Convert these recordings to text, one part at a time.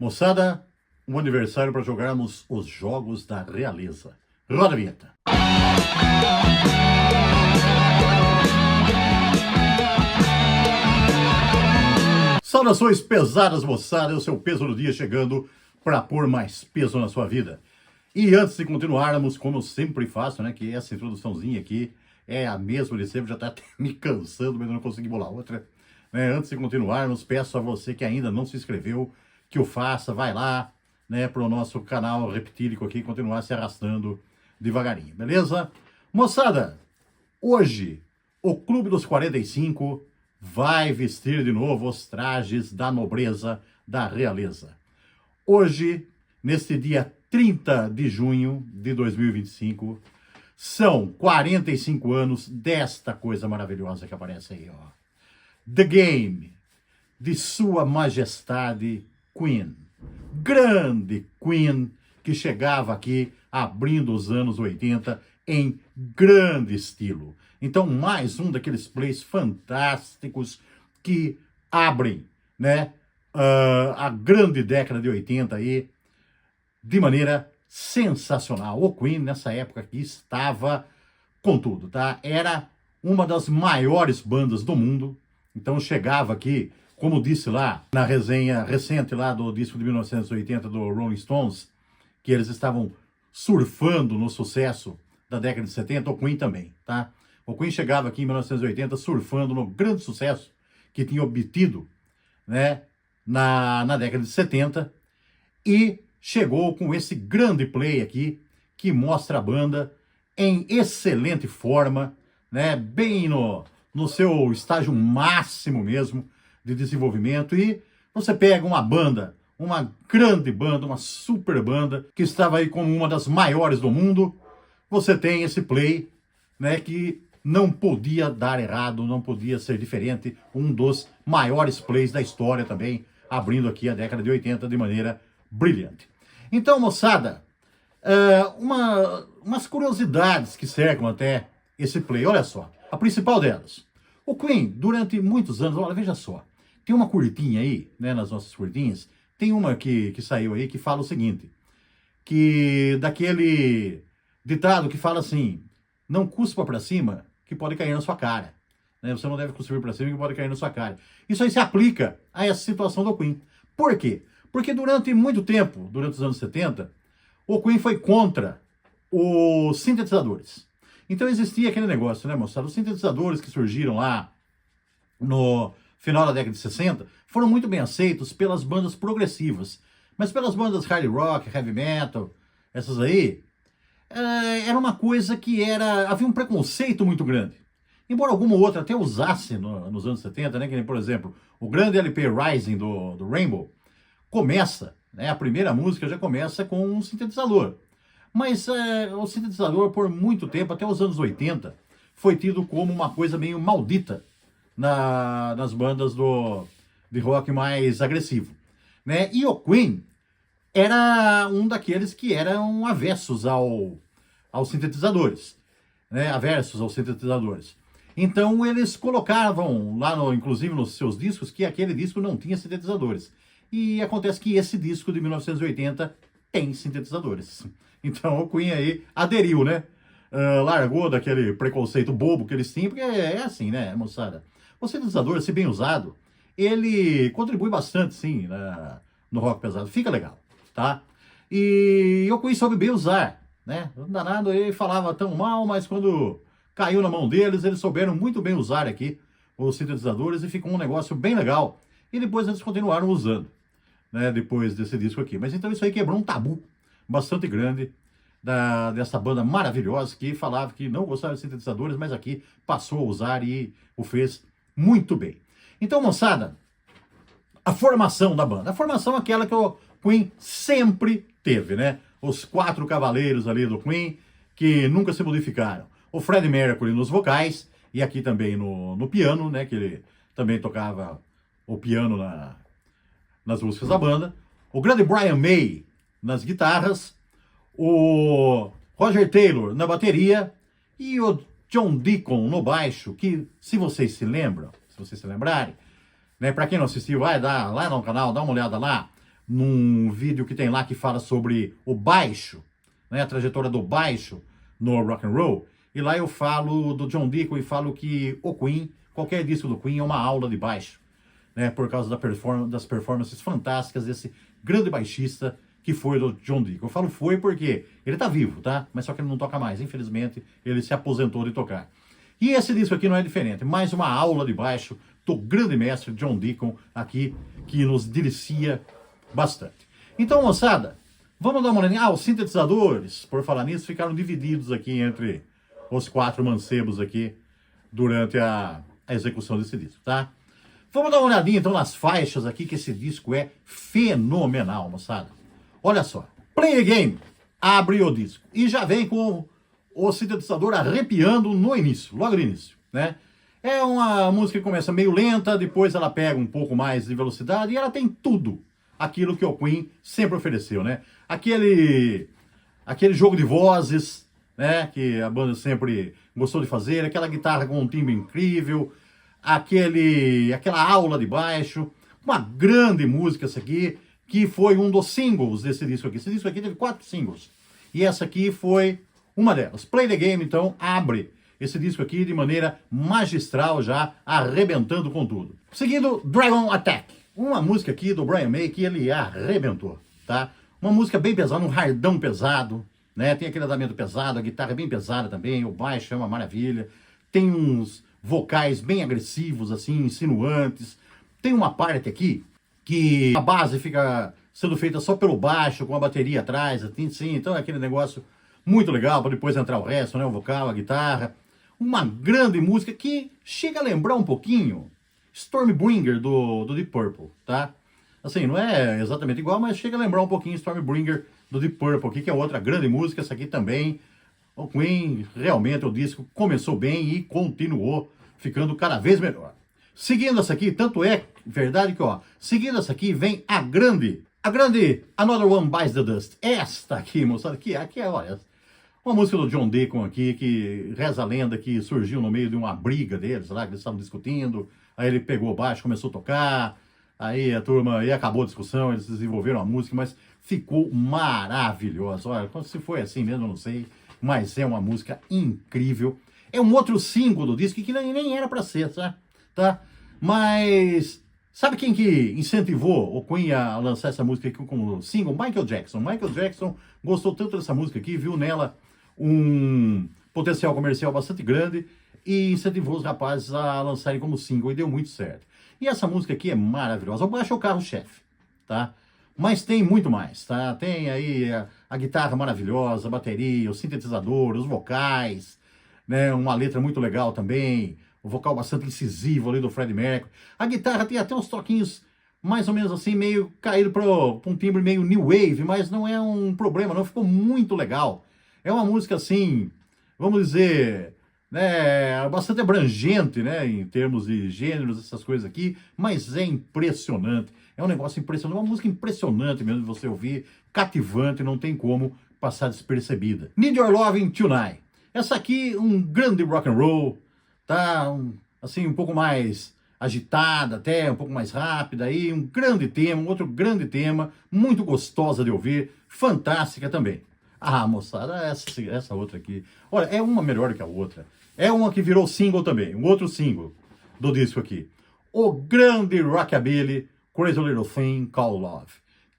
Moçada, um aniversário para jogarmos os Jogos da Realeza. Roda a vinheta. Saudações pesadas, moçada. É o seu peso do dia chegando para pôr mais peso na sua vida. E antes de continuarmos, como eu sempre faço, né, que essa introduçãozinha aqui é a mesma de sempre, já está até me cansando, mas eu não consegui bolar outra. Antes de continuarmos, peço a você que ainda não se inscreveu, que o faça, vai lá, né, para o nosso canal reptílico aqui, continuar se arrastando devagarinho, beleza? Moçada, hoje o Clube dos 45 vai vestir de novo os trajes da nobreza, da realeza. Hoje, neste dia 30 de junho de 2025, são 45 anos desta coisa maravilhosa que aparece aí, ó. The Game, de Sua Majestade Queen. Grande Queen, que chegava aqui abrindo os anos 80 em grande estilo. Então, mais um daqueles plays fantásticos que abrem, né, a grande década de 80 aí, de maneira sensacional. O Queen, nessa época aqui, estava com tudo, tá? Era uma das maiores bandas do mundo. Então chegava aqui, como disse lá na resenha recente lá do disco de 1980 do Rolling Stones, que eles estavam surfando no sucesso da década de 70, o Queen também, tá? O Queen chegava aqui em 1980 surfando no grande sucesso que tinha obtido, né, na década de 70, e chegou com esse grande play aqui, que mostra a banda em excelente forma, né, bem no seu estágio máximo mesmo de desenvolvimento. E você pega uma banda, uma grande banda, uma super banda, que estava aí como uma das maiores do mundo, você tem esse play, né, que não podia dar errado, não podia ser diferente, um dos maiores plays da história também, abrindo aqui a década de 80 de maneira brilhante. Então, moçada, umas curiosidades que cercam até esse play, olha só. A principal delas, o Queen, durante muitos anos, olha, veja só, tem uma curtinha aí, né, nas nossas curtinhas, tem uma que saiu aí que fala o seguinte, que daquele ditado que fala assim, não cuspa pra cima, que pode cair na sua cara. Né? Você não deve cuspir pra cima, que pode cair na sua cara. Isso aí se aplica a essa situação do Queen. Por quê? Porque durante muito tempo, durante os anos 70, o Queen foi contra os sintetizadores. Então existia aquele negócio, né, moçada? Os sintetizadores que surgiram lá no final da década de 60 foram muito bem aceitos pelas bandas progressivas. Mas pelas bandas hard rock, heavy metal, essas aí, era uma coisa que havia um preconceito muito grande. Embora alguma outra até usasse nos anos 70, né? Que nem, por exemplo, o grande LP Rising do Rainbow começa, né? A primeira música já começa com um sintetizador. Mas o sintetizador, por muito tempo, até os anos 80, foi tido como uma coisa meio maldita nas bandas de rock mais agressivo. Né? E o Queen era um daqueles que eram avessos aos sintetizadores. Né? Aversos aos sintetizadores. Então eles colocavam lá, inclusive nos seus discos, que aquele disco não tinha sintetizadores. E acontece que esse disco de 1980 tem sintetizadores. Então o Queen aí aderiu, né? Largou daquele preconceito bobo que eles tinham, porque é assim, né, moçada? O sintetizador, se bem usado, ele contribui bastante, sim, no rock pesado. Fica legal, tá? E o Queen soube bem usar, né? O danado ele falava tão mal, mas quando caiu na mão deles, eles souberam muito bem usar aqui os sintetizadores e ficou um negócio bem legal. E depois eles continuaram usando, né, depois desse disco aqui. Mas então isso aí quebrou um tabu bastante grande dessa banda maravilhosa que falava que não gostava de sintetizadores, mas aqui passou a usar e o fez muito bem. Então, moçada, a formação da banda. A formação é aquela que o Queen sempre teve, né? Os 4 cavaleiros ali do Queen, que nunca se modificaram. O Freddie Mercury nos vocais, e aqui também no piano, né? Que ele também tocava o piano nas músicas da banda. O grande Brian May nas guitarras. O Roger Taylor na bateria. E o John Deacon no baixo, que se vocês se lembram, se vocês se lembrarem, né? Para quem não assistiu, vai dar lá no canal, dá uma olhada lá. num vídeo que tem lá que fala sobre o baixo, né, a trajetória do baixo no rock and roll, e lá eu falo do John Deacon e falo que o Queen, qualquer disco do Queen é uma aula de baixo, né, por causa das performances fantásticas desse grande baixista que foi do John Deacon. Eu falo foi porque ele tá vivo, tá? Mas só que ele não toca mais, infelizmente, ele se aposentou de tocar. E esse disco aqui não é diferente, mais uma aula de baixo do grande mestre John Deacon aqui, que nos delicia bastante. Então, moçada, vamos dar uma olhadinha. Os sintetizadores, por falar nisso, ficaram divididos aqui entre os 4 mancebos aqui durante a execução desse disco, tá? Vamos dar uma olhadinha então nas faixas aqui, que esse disco é fenomenal, moçada. Olha só, Play the Game abre o disco e já vem com o sintetizador arrepiando no início, logo no início, né? É uma música que começa meio lenta, depois ela pega um pouco mais de velocidade e ela tem tudo aquilo que o Queen sempre ofereceu, né? Aquele jogo de vozes, né? Que a banda sempre gostou de fazer, aquela guitarra com um timbre incrível, aquela aula de baixo, uma grande música essa aqui, que foi um dos singles desse disco aqui. Esse disco aqui teve 4 singles, e essa aqui foi uma delas. Play the Game, então, abre esse disco aqui de maneira magistral, já arrebentando com tudo. Seguindo, Dragon Attack, uma música aqui do Brian May que ele arrebentou, tá? Uma música bem pesada, um hardão pesado, né? Tem aquele andamento pesado, a guitarra é bem pesada também, o baixo é uma maravilha, tem uns vocais bem agressivos, assim, insinuantes. Tem uma parte aqui que a base fica sendo feita só pelo baixo, com a bateria atrás, assim, sim, então é aquele negócio muito legal para depois entrar o resto, né? O vocal, a guitarra. Uma grande música que chega a lembrar um pouquinho Stormbringer do Deep Purple, tá? Assim, não é exatamente igual, mas chega a lembrar um pouquinho Stormbringer do Deep Purple aqui, que é outra grande música. Essa aqui também, o Queen, realmente o disco começou bem e continuou ficando cada vez melhor. Seguindo essa aqui, tanto é verdade que, ó, seguindo essa aqui vem a grande Another One Bites the Dust. Esta aqui, moçada, aqui é, olha, uma música do John Deacon aqui, que reza a lenda que surgiu no meio de uma briga deles lá, que eles estavam discutindo, aí ele pegou o baixo, começou a tocar, aí a turma, e acabou a discussão, eles desenvolveram a música, mas ficou maravilhosa. Olha, se foi assim mesmo, eu não sei, mas é uma música incrível. É um outro single do disco que nem era pra ser, tá? Mas sabe quem que incentivou o Queen a lançar essa música aqui como single? Michael Jackson. Michael Jackson gostou tanto dessa música aqui, viu nela um potencial comercial bastante grande e incentivou os rapazes a lançarem como single, e deu muito certo. E essa música aqui é maravilhosa. O baixo é o carro-chefe, tá? Mas tem muito mais, tá? Tem aí a guitarra maravilhosa, a bateria, o sintetizador, os vocais, né? Uma letra muito legal também, o vocal bastante incisivo ali do Freddie Mercury. A guitarra tem até uns toquinhos mais ou menos assim, meio caído para um timbre meio new wave, mas não é um problema, não, ficou muito legal. É uma música assim, vamos dizer, né, bastante abrangente, né, em termos de gêneros, essas coisas aqui, mas é impressionante. É um negócio impressionante, uma música impressionante mesmo de você ouvir, cativante, não tem como passar despercebida. Need Your Loving Tonight. Essa aqui, um grande rock and roll, tá? Assim, um pouco mais agitada até, um pouco mais rápida aí, um grande tema, um outro grande tema, muito gostosa de ouvir, fantástica também. Ah, moçada, essa outra aqui, olha, é uma melhor que a outra. É uma que virou single também, um outro single do disco aqui. O grande rockabilly, Crazy Little Thing Called Love.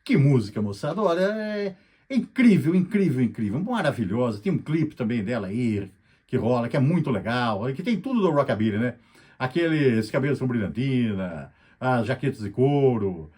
Que música, moçada, olha, é incrível, incrível, incrível, maravilhosa. Tem um clipe também dela aí, que rola, que é muito legal, que tem tudo do rockabilly, né? Aqueles cabelos com brilhantina, as jaquetas de couro,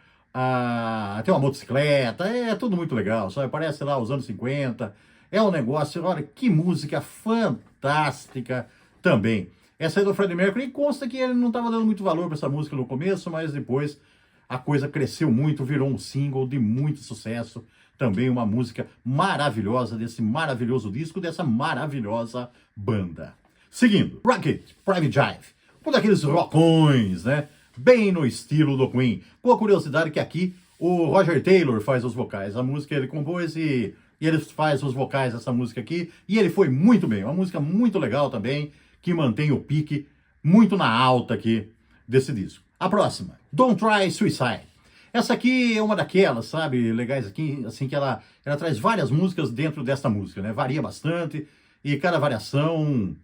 tem uma motocicleta, é tudo muito legal, só parece lá os anos 50, é um negócio, olha, que música fantástica também. Essa aí do Freddie Mercury, e consta que ele não estava dando muito valor para essa música no começo, mas depois a coisa cresceu muito, virou um single de muito sucesso, também uma música maravilhosa desse maravilhoso disco, dessa maravilhosa banda. Seguindo, Rocket, Private Jive. Um daqueles rockões, né? Bem no estilo do Queen. Com a curiosidade que aqui o Roger Taylor faz os vocais. A música ele compôs e ele faz os vocais dessa música aqui. E ele foi muito bem. Uma música muito legal também, que mantém o pique muito na alta aqui desse disco. A próxima, Don't Try Suicide. Essa aqui é uma daquelas, sabe, legais aqui, assim, que ela traz várias músicas dentro desta música, né? Varia bastante, e cada variação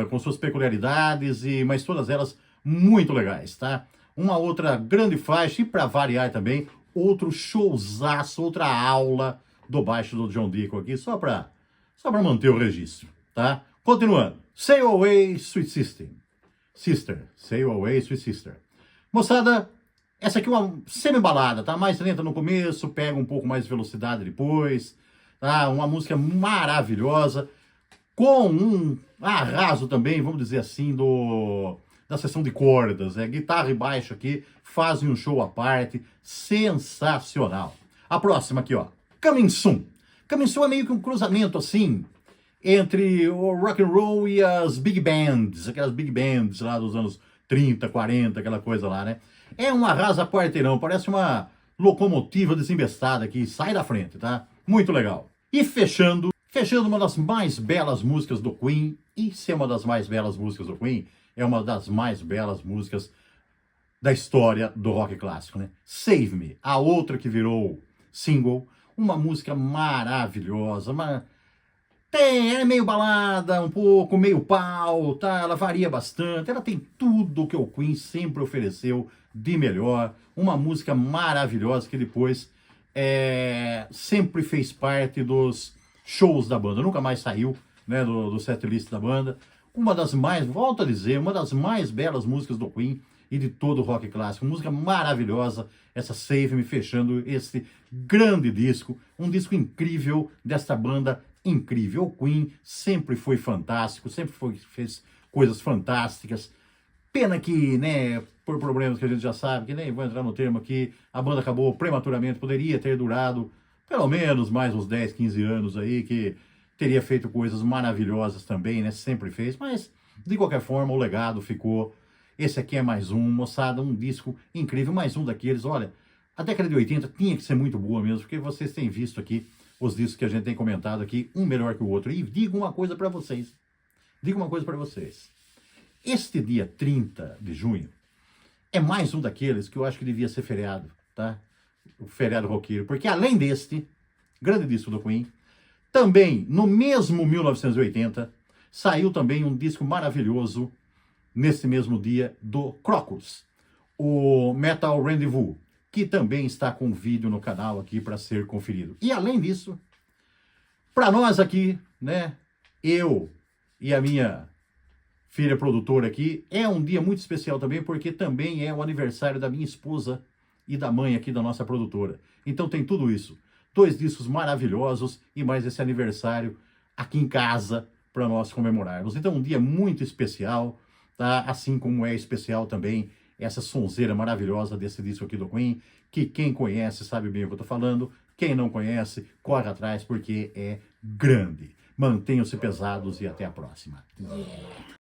com suas peculiaridades, mas todas elas muito legais, tá? Uma outra grande faixa, e para variar também, outro showzaço, outra aula do baixo do John Deacon aqui, só para manter o registro, tá? Continuando. Sail Away, Sweet Sister. Sail Away, Sweet Sister. Moçada, essa aqui é uma semi-balada, tá? Mais lenta no começo, pega um pouco mais de velocidade depois, tá? Uma música maravilhosa, com um arraso também, vamos dizer assim, da seção de cordas, né? Guitarra e baixo aqui fazem um show à parte, sensacional. A próxima aqui, ó, Coming Soon. Coming Soon é meio que um cruzamento, assim, entre o rock and roll e as big bands, aquelas big bands lá dos anos 30, 40, aquela coisa lá, né? É um arrasa quarteirão, parece uma locomotiva desembestada que sai da frente, tá? Muito legal. E fechando uma das mais belas músicas do Queen, e se é uma das mais belas músicas do Queen, é uma das mais belas músicas da história do rock clássico, né? Save Me, a outra que virou single, uma música maravilhosa, é meio balada, um pouco, meio pau, tá? Ela varia bastante, ela tem tudo que o Queen sempre ofereceu de melhor, uma música maravilhosa que depois sempre fez parte dos shows da banda, nunca mais saiu, né, do setlist da banda. Uma das mais, volto a dizer, uma das mais belas músicas do Queen e de todo o rock clássico. Música maravilhosa, essa Save Me fechando esse grande disco, um disco incrível desta banda incrível. O Queen sempre foi fantástico, fez coisas fantásticas. Pena que, né, por problemas que a gente já sabe, que nem vou entrar no termo aqui, a banda acabou prematuramente, poderia ter durado pelo menos mais uns 10, 15 anos aí, que teria feito coisas maravilhosas também, né, sempre fez, mas de qualquer forma o legado ficou. Esse aqui é mais um, moçada, um disco incrível, mais um daqueles, olha, a década de 80 tinha que ser muito boa mesmo, porque vocês têm visto aqui os discos que a gente tem comentado aqui, um melhor que o outro. E digo uma coisa para vocês, este dia 30 de junho é mais um daqueles que eu acho que devia ser feriado, tá? O feriado roqueiro, porque além deste grande disco do Queen, também no mesmo 1980 saiu também um disco maravilhoso nesse mesmo dia do Crocus, o Metal Rendezvous, que também está com vídeo no canal aqui para ser conferido. E além disso, para nós aqui, né, eu e a minha filha produtora aqui, é um dia muito especial também, porque também é o aniversário da minha esposa e da mãe aqui da nossa produtora. Então tem tudo isso. 2 discos maravilhosos e mais esse aniversário aqui em casa para nós comemorarmos. Então um dia muito especial, tá? Assim como é especial também essa sonzeira maravilhosa desse disco aqui do Queen, que quem conhece sabe bem o que eu tô falando, quem não conhece, corre atrás porque é grande. Mantenham-se pesados e até a próxima. Yeah.